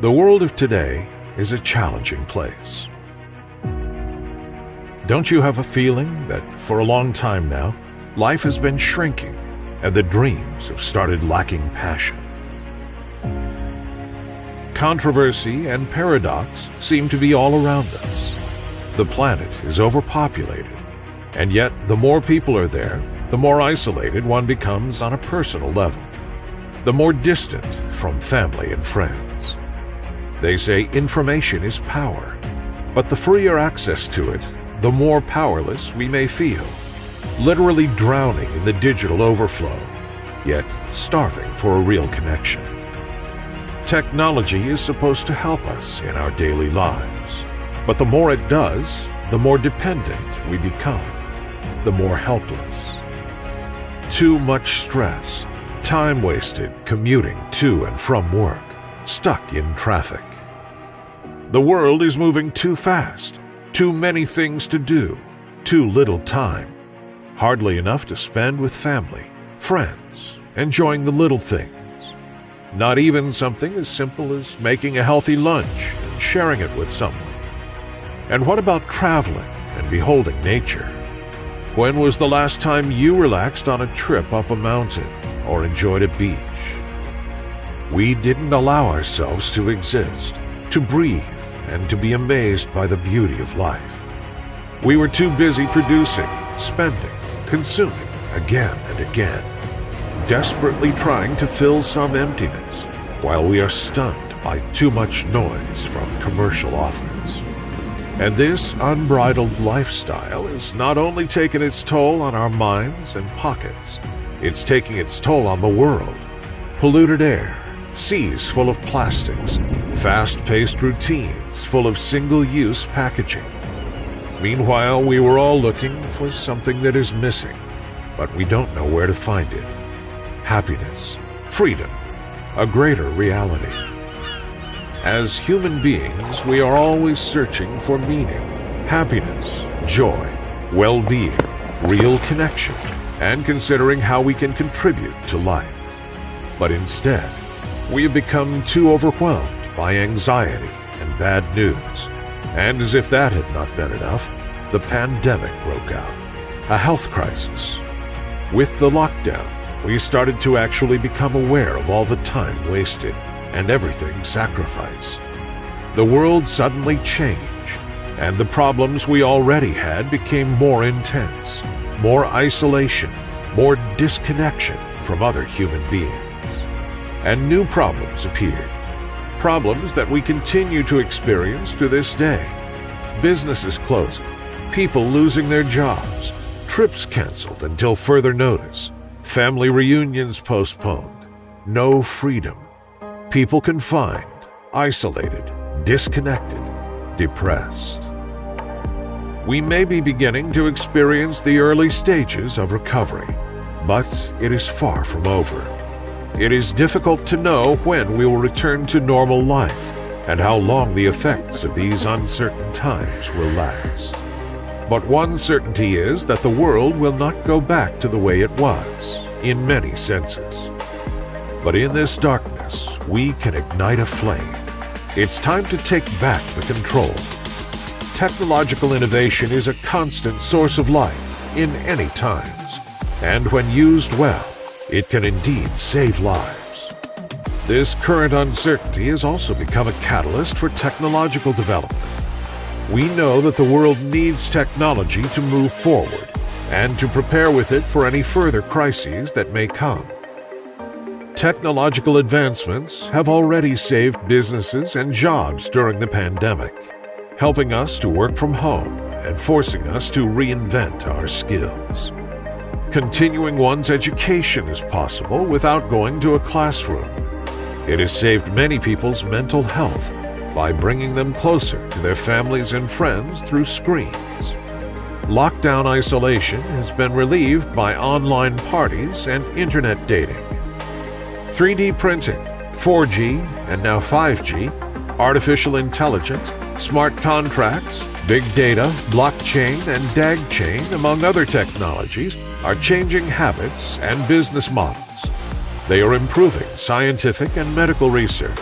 The world of today is a challenging place. Don't you have a feeling that for a long time now, life has been shrinking and the dreams have started lacking passion? Controversy and paradox seem to be all around us. The planet is overpopulated, and yet the more people are there, the more isolated one becomes on a personal level, the more distant from family and friends. They say information is power, but the freer access to it, the more powerless we may feel, literally drowning in the digital overflow, yet starving for a real connection. Technology is supposed to help us in our daily lives, but the more it does, the more dependent we become, the more helpless. Too much stress, time wasted commuting to and from work, stuck in traffic. The world is moving too fast, too many things to do, too little time, hardly enough to spend with family, friends, enjoying the little things. Not even something as simple as making a healthy lunch and sharing it with someone. And what about traveling and beholding nature? When was the last time you relaxed on a trip up a mountain or enjoyed a beach? We didn't allow ourselves to exist, to breathe, and to be amazed by the beauty of life. We were too busy producing, spending, consuming again and again, desperately trying to fill some emptiness, while we are stunned by too much noise from commercial offers. And this unbridled lifestyle is not only taking its toll on our minds and pockets, it's taking its toll on the world. Polluted air, seas full of plastics, fast-paced routines full of single-use packaging. Meanwhile, we were all looking for something that is missing, but we don't know where to find it. Happiness, freedom, a greater reality. As human beings, we are always searching for meaning, happiness, joy, well-being, real connection, and considering how we can contribute to life. But instead, we have become too overwhelmed by anxiety and bad news. And as if that had not been enough, the pandemic broke out, a health crisis. With the lockdown, we started to actually become aware of all the time wasted and everything sacrificed. The world suddenly changed, and the problems we already had became more intense, more isolation, more disconnection from other human beings. And new problems appeared, problems that we continue to experience to this day. Businesses closing, people losing their jobs, trips canceled until further notice, family reunions postponed, no freedom, people confined, isolated, disconnected, depressed. We may be beginning to experience the early stages of recovery, but it is far from over. It is difficult to know when we will return to normal life and how long the effects of these uncertain times will last. But one certainty is that the world will not go back to the way it was, in many senses. But in this darkness, we can ignite a flame. It's time to take back the control. Technological innovation is a constant source of life in any times, and when used well, it can indeed save lives. This current uncertainty has also become a catalyst for technological development. We know that the world needs technology to move forward and to prepare with it for any further crises that may come. Technological advancements have already saved businesses and jobs during the pandemic, helping us to work from home and forcing us to reinvent our skills. Continuing one's education is possible without going to a classroom. It has saved many people's mental health by bringing them closer to their families and friends through screens. Lockdown isolation has been relieved by online parties and internet dating. 3D printing, 4G, and now 5G, artificial intelligence, smart contracts, big data, blockchain, and dagchain, among other technologies, are changing habits and business models. They are improving scientific and medical research,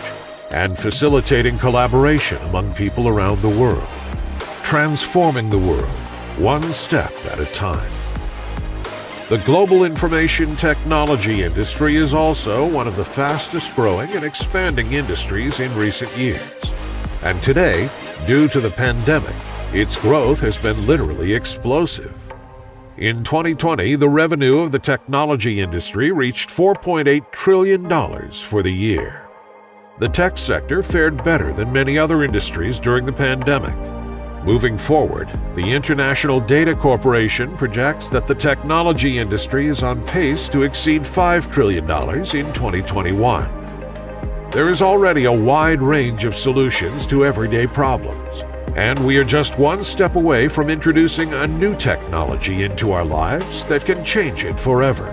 and facilitating collaboration among people around the world, transforming the world one step at a time. The global information technology industry is also one of the fastest growing and expanding industries in recent years. And today, due to the pandemic, its growth has been literally explosive. In 2020, the revenue of the technology industry reached $4.8 trillion for the year. The tech sector fared better than many other industries during the pandemic. Moving forward, the International Data Corporation projects that the technology industry is on pace to exceed $5 trillion in 2021. There is already a wide range of solutions to everyday problems, and we are just one step away from introducing a new technology into our lives that can change it forever.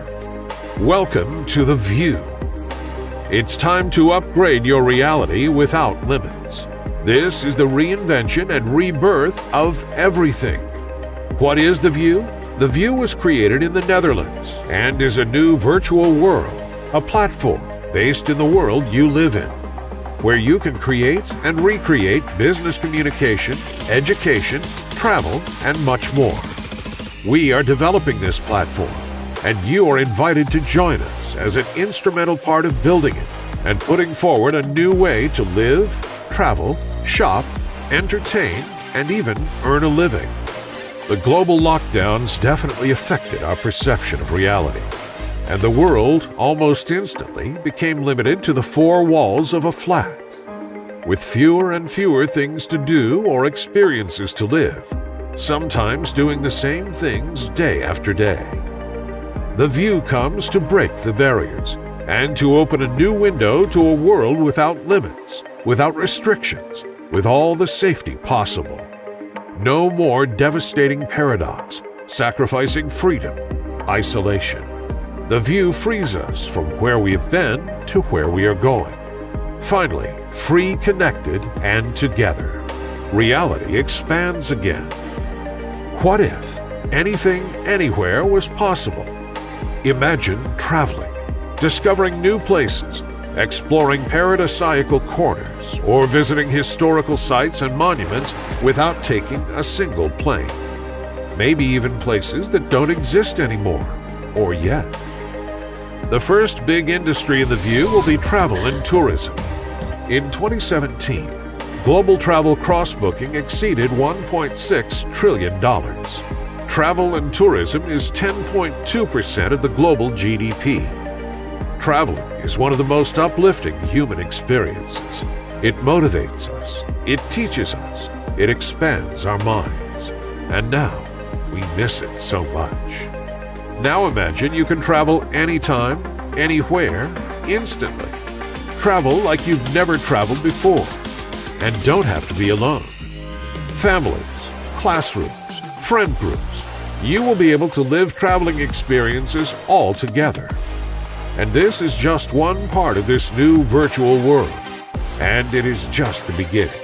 Welcome to The View. It's time to upgrade your reality without limits. This is the reinvention and rebirth of everything. What is The View? The View was created in the Netherlands and is a new virtual world, a platform based in the world you live in, where you can create and recreate business communication, education, travel, and much more. We are developing this platform, and you are invited to join us as an instrumental part of building it and putting forward a new way to live, travel, shop, entertain, and even earn a living. The global lockdowns definitely affected our perception of reality, and the world almost instantly became limited to the four walls of a flat, with fewer and fewer things to do or experiences to live, sometimes doing the same things day after day. The View comes to break the barriers and to open a new window to a world without limits, without restrictions, with all the safety possible. No more devastating paradox, sacrificing freedom, isolation. The View frees us from where we have been to where we are going. Finally, free, connected, and together. Reality expands again. What if anything, anywhere was possible? Imagine traveling, discovering new places, exploring paradisiacal corners, or visiting historical sites and monuments without taking a single plane. Maybe even places that don't exist anymore, or yet. The first big industry in The View will be travel and tourism. In 2017, global travel cross-booking exceeded $1.6 trillion. Travel and tourism is 10.2% of the global GDP. Traveling is one of the most uplifting human experiences. It motivates us, it teaches us, it expands our minds. And now, we miss it so much. Now imagine you can travel anytime, anywhere, instantly. Travel like you've never traveled before. And don't have to be alone. Families, classrooms, friend groups. You will be able to live traveling experiences all together. And this is just one part of this new virtual world, and it is just the beginning.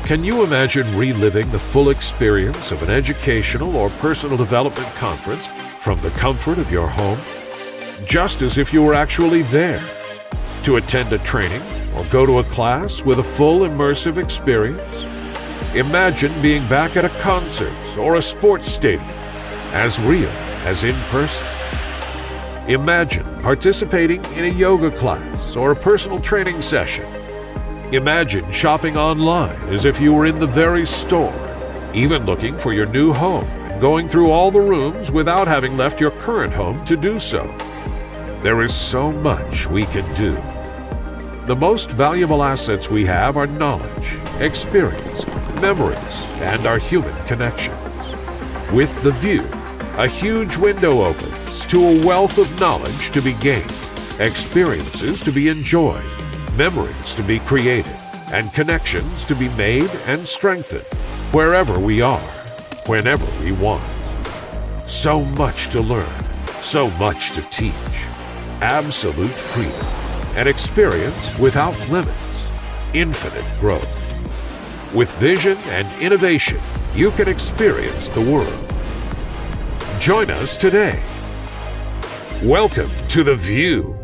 Can you imagine reliving the full experience of an educational or personal development conference from the comfort of your home? Just as if you were actually there. To attend a training or go to a class with a full immersive experience? Imagine being back at a concert or a sports stadium, as real as in person. Imagine participating in a yoga class or a personal training session. Imagine shopping online as if you were in the very store, even looking for your new home and going through all the rooms without having left your current home to do so. There is so much we can do. The most valuable assets we have are knowledge, experience, memories, and our human connections. With The View, a huge window opens to a wealth of knowledge to be gained, experiences to be enjoyed, memories to be created, and connections to be made and strengthened wherever we are, whenever we want. So much to learn, so much to teach. Absolute freedom, an experience without limits, infinite growth. With vision and innovation, you can experience the world. Join us today. Welcome to The View.